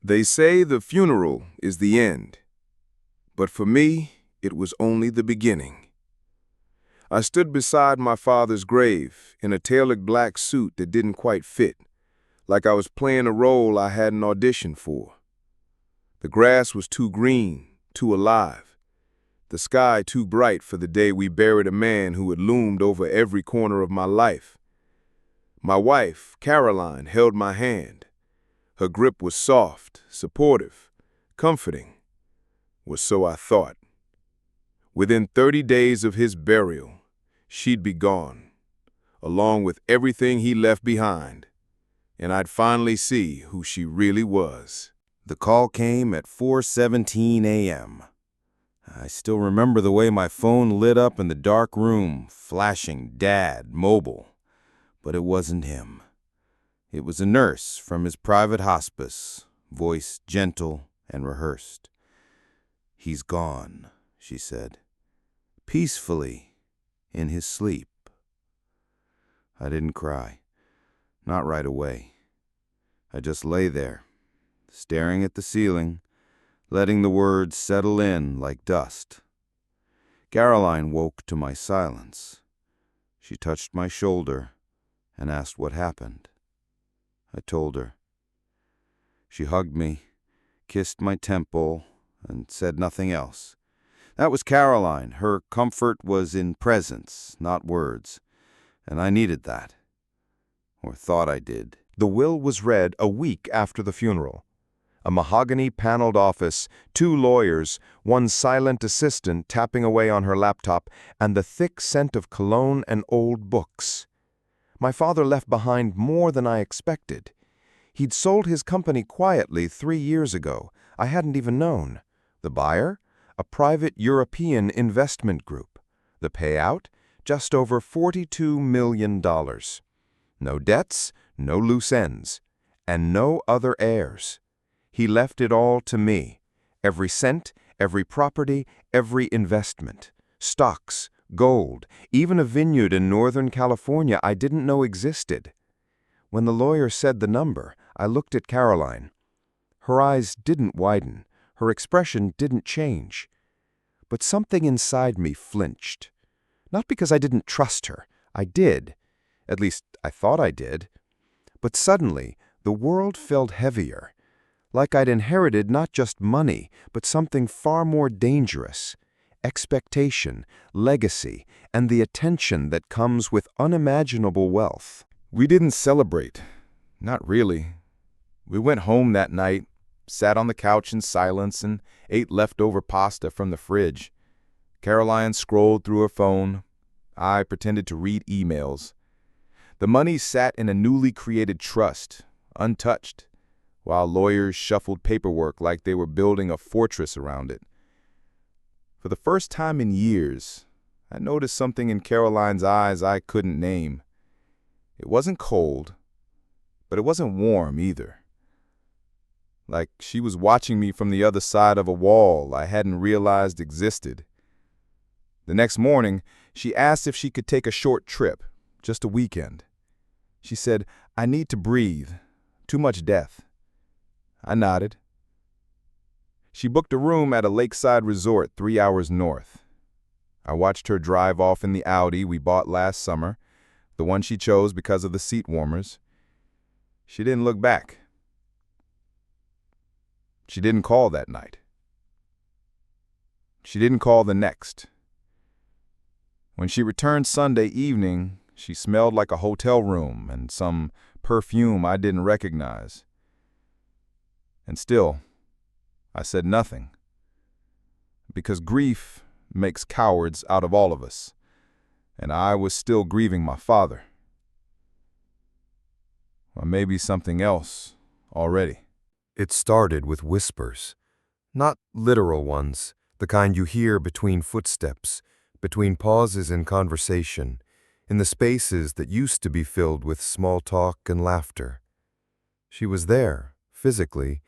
They say the funeral is the end, but for me, it was only the beginning. I stood beside my father's grave in a tailored black suit that didn't quite fit, like I was playing a role I hadn't auditioned for. The grass was too green, too alive. The sky too bright for the day we buried a man who had loomed over every corner of my life. My wife, Caroline, held my hand. Her grip was soft, supportive, comforting, or so I thought. Within 30 days of his burial, she'd be gone, along with everything he left behind, and I'd finally see who she really was. The call came at 4:17 a.m. I still remember the way my phone lit up in the dark room, flashing Dad, mobile. But it wasn't him. It was a nurse from his private hospice, voice gentle and rehearsed. "He's gone," she said, peacefully, in his sleep. I didn't cry, not right away. I just lay there, staring at the ceiling, letting the words settle in like dust. Caroline woke to my silence. She touched my shoulder and asked what happened. I told her. She hugged me, kissed my temple, and said nothing else. That was Caroline. Her comfort was in presence, not words, and I needed that, or thought I did. The will was read a week after the funeral. A mahogany-paneled office, 2 lawyers, one silent assistant tapping away on her laptop, and the thick scent of cologne and old books. My father left behind more than I expected. He'd sold his company quietly 3 years ago. I hadn't even known. The buyer? A private European investment group. The payout? Just over $42 million. No debts, no loose ends, and no other heirs. He left it all to me. Every cent, every property, every investment. Stocks, gold, even a vineyard in Northern California I didn't know existed. When the lawyer said the number, I looked at Caroline. Her eyes didn't widen. Her expression didn't change. But something inside me flinched. Not because I didn't trust her. I did. At least, I thought I did. But suddenly, the world felt heavier. Like I'd inherited not just money, but something far more dangerous. Expectation, legacy, and the attention that comes with unimaginable wealth. We didn't celebrate. Not really. We went home that night, sat on the couch in silence, and ate leftover pasta from the fridge. Caroline scrolled through her phone. I pretended to read emails. The money sat in a newly created trust, untouched, while lawyers shuffled paperwork like they were building a fortress around it. For the first time in years, I noticed something in Caroline's eyes I couldn't name. It wasn't cold, but it wasn't warm either. Like she was watching me from the other side of a wall I hadn't realized existed. The next morning, she asked if she could take a short trip, just a weekend. She said, "I need to breathe. Too much death." I nodded. She booked a room at a lakeside resort 3 hours north. I watched her drive off in the Audi we bought last summer, the one she chose because of the seat warmers. She didn't look back. She didn't call that night. She didn't call the next. When she returned Sunday evening, she smelled like a hotel room and some perfume I didn't recognize. And still, I said nothing. Because grief makes cowards out of all of us, and I was still grieving my father. Or maybe something else already. It started with whispers. Not literal ones, the kind you hear between footsteps, between pauses in conversation, in the spaces that used to be filled with small talk and laughter. She was there, physically,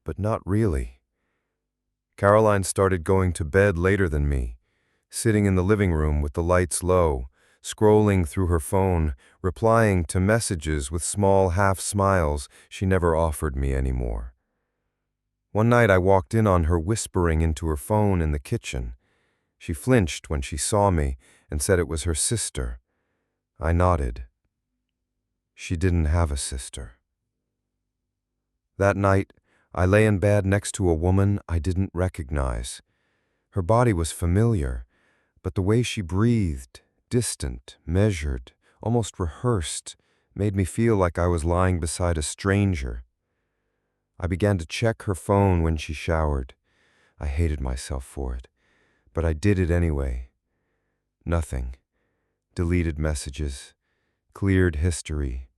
but not really. Caroline started going to bed later than me, sitting in the living room with the lights low, scrolling through her phone, replying to messages with small half-smiles she never offered me anymore. One night I walked in on her whispering into her phone in the kitchen. She flinched when she saw me and said it was her sister. I nodded. She didn't have a sister. That night, I lay in bed next to a woman I didn't recognize. Her body was familiar, but the way she breathed, distant, measured, almost rehearsed, made me feel like I was lying beside a stranger. I began to check her phone when she showered. I hated myself for it, but I did it anyway. Nothing. Deleted messages, cleared history,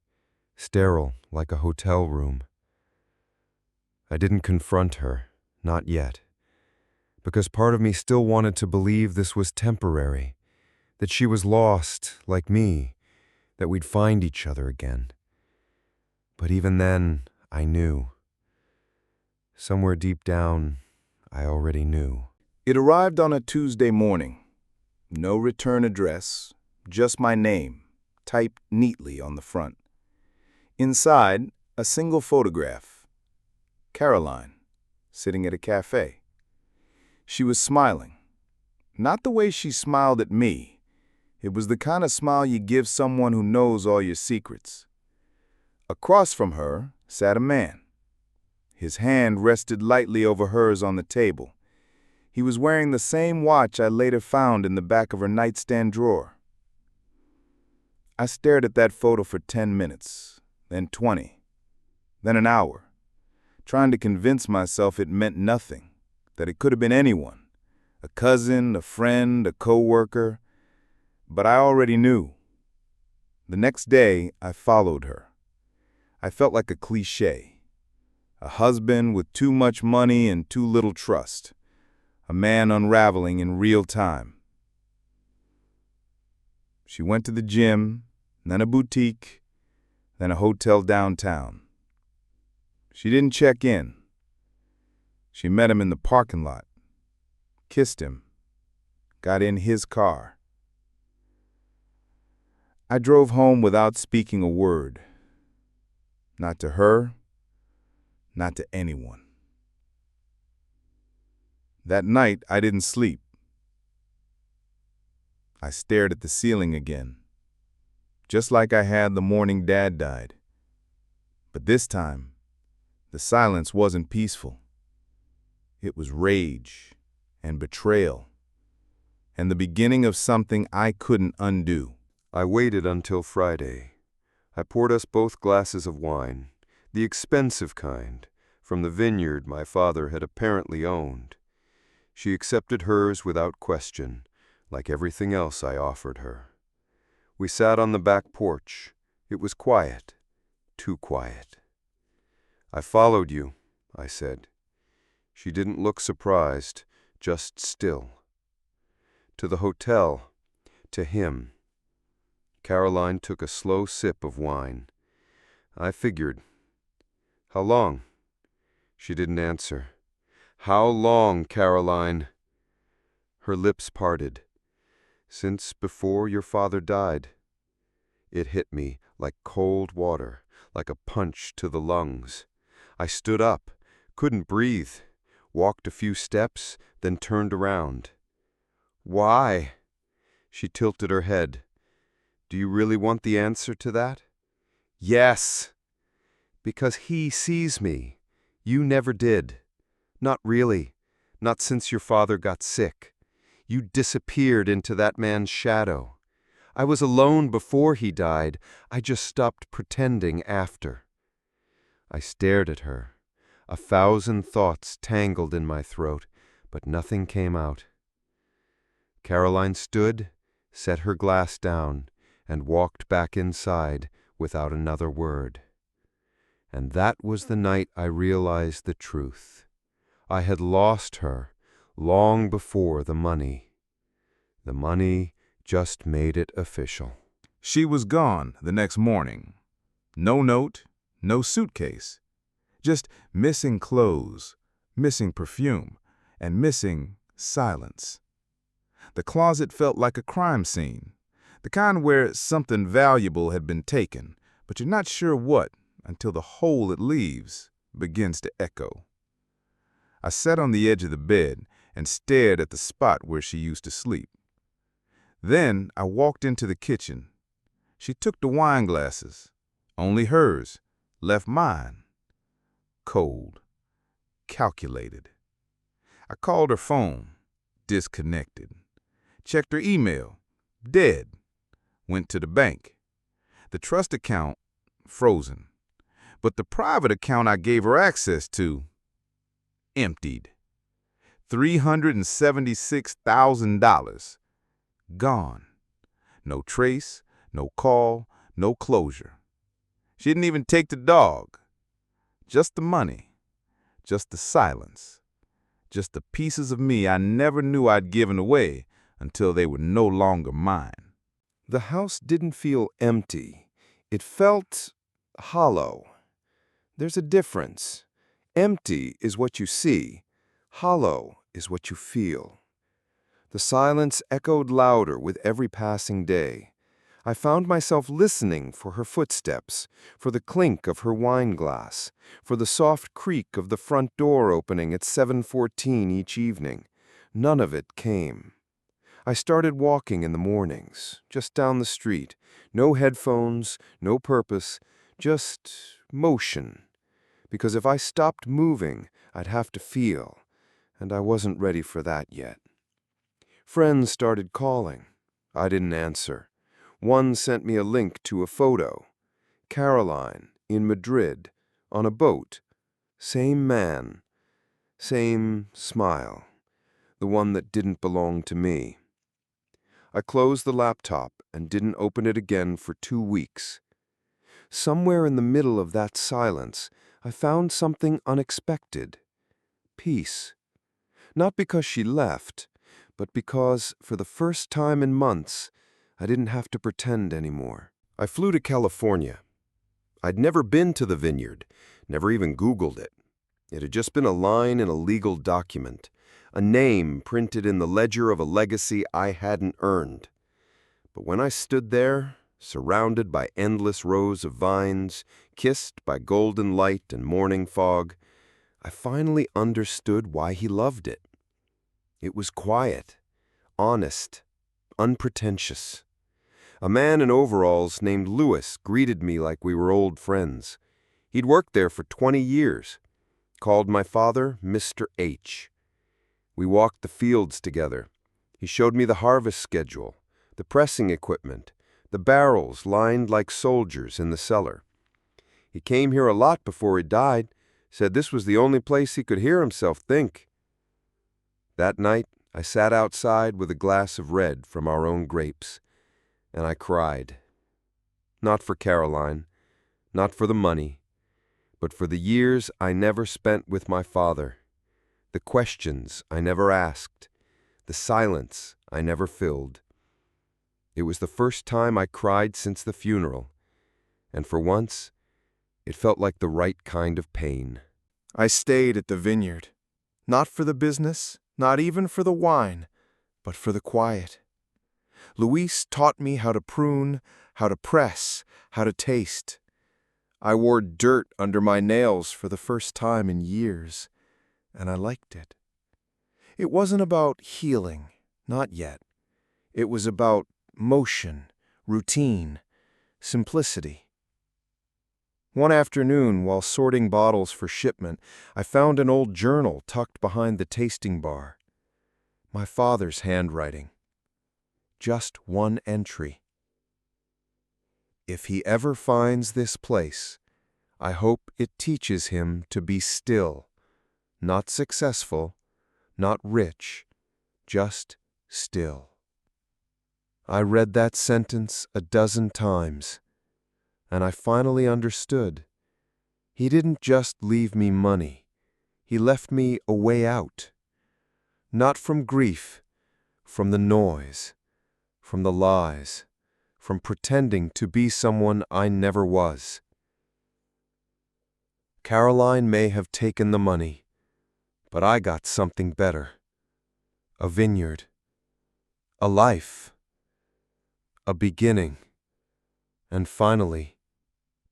sterile like a hotel room. I didn't confront her, not yet, because part of me still wanted to believe this was temporary, that she was lost, like me, that we'd find each other again. But even then, I knew. Somewhere deep down, I already knew. It arrived on a Tuesday morning. No return address, just my name, typed neatly on the front. Inside, a single photograph. Caroline, sitting at a cafe. She was smiling. Not the way she smiled at me. It was the kind of smile you give someone who knows all your secrets. Across from her sat a man. His hand rested lightly over hers on the table. He was wearing the same watch I later found in the back of her nightstand drawer. I stared at that photo for 10 minutes, then 20, then an hour, trying to convince myself it meant nothing, that it could have been anyone, a cousin, a friend, a coworker. But I already knew. The next day, I followed her. I felt like a cliché. A husband with too much money and too little trust. A man unraveling in real time. She went to the gym, then a boutique, then a hotel downtown. She didn't check in. She met him in the parking lot, kissed him, got in his car. I drove home without speaking a word. Not to her, not to anyone. That night, I didn't sleep. I stared at the ceiling again, just like I had the morning Dad died. But this time, the silence wasn't peaceful. It was rage and betrayal, and the beginning of something I couldn't undo. I waited until Friday. I poured us both glasses of wine, the expensive kind, from the vineyard my father had apparently owned. She accepted hers without question, like everything else I offered her. We sat on the back porch. It was quiet, too quiet. "I followed you," I said. She didn't look surprised, just still. To the hotel, to him. Caroline took a slow sip of wine. I figured. "How long?" She didn't answer. "How long, Caroline?" Her lips parted. "Since before your father died." It hit me like cold water, like a punch to the lungs. I stood up, couldn't breathe, walked a few steps, then turned around. "Why?" She tilted her head. "Do you really want the answer to that?" "Yes." "Because he sees me. You never did. Not really. Not since your father got sick. You disappeared into that man's shadow. I was alone before he died. I just stopped pretending after." I stared at her. 1,000 thoughts tangled in my throat, but nothing came out. Caroline stood, set her glass down, and walked back inside without another word. And that was the night I realized the truth. I had lost her long before the money. The money just made it official. She was gone the next morning. No note, no suitcase. Just missing clothes, missing perfume, and missing silence. The closet felt like a crime scene, the kind where something valuable had been taken, but you're not sure what until the hole it leaves begins to echo. I sat on the edge of the bed and stared at the spot where she used to sleep. Then I walked into the kitchen. She took the wine glasses, only hers, left mine. Cold, calculated. I called her phone, disconnected. Checked her email, dead. Went to the bank. The trust account, frozen. But the private account I gave her access to, emptied. $376,000. Gone. No trace, no call, no closure. She didn't even take the dog. Just the money. Just the silence. Just the pieces of me I never knew I'd given away until they were no longer mine. The house didn't feel empty. It felt hollow. There's a difference. Empty is what you see. Hollow is what you feel. The silence echoed louder with every passing day. I found myself listening for her footsteps, for the clink of her wine glass, for the soft creak of the front door opening at 7:14 each evening. None of it came. I started walking in the mornings, just down the street. No headphones, no purpose, just motion. Because if I stopped moving, I'd have to feel, and I wasn't ready for that yet. Friends started calling. I didn't answer. One sent me a link to a photo. Caroline, in Madrid, on a boat. Same man. Same smile. The one that didn't belong to me. I closed the laptop and didn't open it again for 2 weeks. Somewhere in the middle of that silence, I found something unexpected. Peace. Not because she left, but because, for the first time in months, I didn't have to pretend anymore. I flew to California. I'd never been to the vineyard, never even Googled it. It had just been a line in a legal document, a name printed in the ledger of a legacy I hadn't earned. But when I stood there, surrounded by endless rows of vines, kissed by golden light and morning fog, I finally understood why he loved it. It was quiet, honest, unpretentious. A man in overalls named Louis greeted me like we were old friends. He'd worked there for 20 years, called my father Mr. H. We walked the fields together. He showed me the harvest schedule, the pressing equipment, the barrels lined like soldiers in the cellar. He came here a lot before he died, said this was the only place he could hear himself think. That night, I sat outside with a glass of red from our own grapes, and I cried. Not for Caroline, not for the money, but for the years I never spent with my father, the questions I never asked, the silence I never filled. It was the first time I cried since the funeral, and for once, it felt like the right kind of pain. I stayed at the vineyard, not for the business, not even for the wine, but for the quiet. Luis taught me how to prune, how to press, how to taste. I wore dirt under my nails for the first time in years, and I liked it. It wasn't about healing, not yet. It was about motion, routine, simplicity. One afternoon, while sorting bottles for shipment, I found an old journal tucked behind the tasting bar. My father's handwriting. Just one entry. If he ever finds this place, I hope it teaches him to be still, not successful, not rich, just still. I read that sentence a dozen times, and I finally understood. He didn't just leave me money. He left me a way out. Not from grief, from the noise, from the lies, from pretending to be someone I never was. Caroline may have taken the money, but I got something better. A vineyard, a life, a beginning, and finally,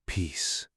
peace.